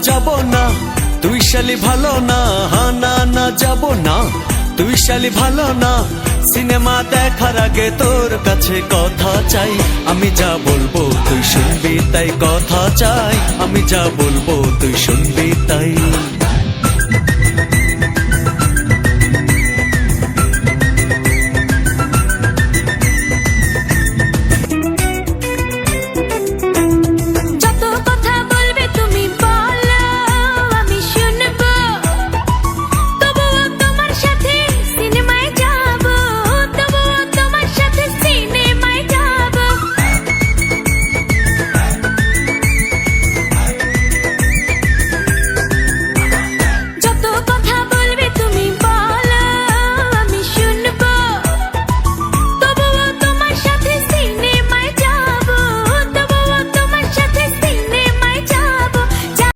যাব না, তুই শালি ভালো না, না না যাব না, তুই শালি ভালো না। সিনেমা দেখার আগে তোর কাছে কথা চাই, আমি যা বলবো তুই শুনবি তাই কথা চাই, আমি যা বলবো তুই শুনবি তাই।